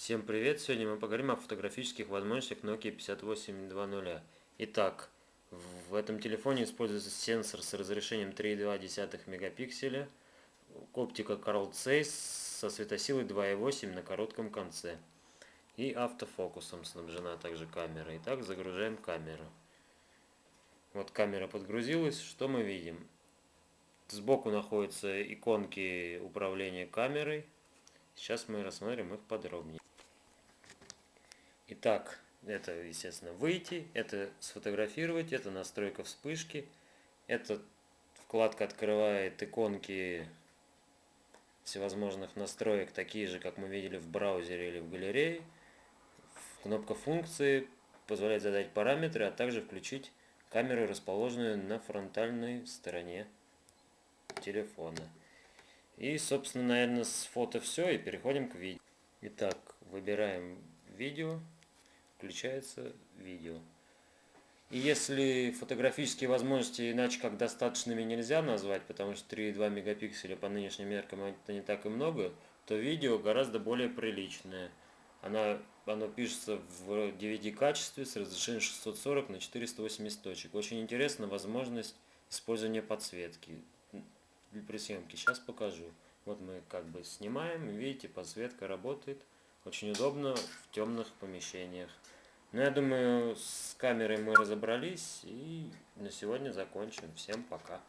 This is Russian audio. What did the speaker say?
Всем привет! Сегодня мы поговорим о фотографических возможностях Nokia 5820. Итак, в этом телефоне используется сенсор с разрешением 3,2 мегапикселя, оптика Carl Zeiss со светосилой 2,8 на коротком конце и автофокусом снабжена также камера. Итак, загружаем камеру. Вот камера подгрузилась. Что мы видим? Сбоку находятся иконки управления камерой. Сейчас мы рассмотрим их подробнее. Итак, это, естественно, выйти, это сфотографировать, это настройка вспышки, эта вкладка открывает иконки всевозможных настроек, такие же, как мы видели в браузере или в галерее. Кнопка функции позволяет задать параметры, а также включить камеру, расположенную на фронтальной стороне телефона. И, собственно, наверное, с фото все, и переходим к видео. Итак, выбираем видео. Включается видео. И если фотографические возможности иначе как достаточными нельзя назвать, потому что 3,2 мегапикселя по нынешним меркам это не так и много, то видео гораздо более приличное. Оно пишется в DVD качестве с разрешением 640 на 480 точек. Очень интересна возможность использования подсветки при съемке. Сейчас покажу. Вот мы как бы снимаем, видите, подсветка работает. Очень удобно в темных помещениях. Ну, я думаю, с камерой мы разобрались, и на сегодня закончим. Всем пока.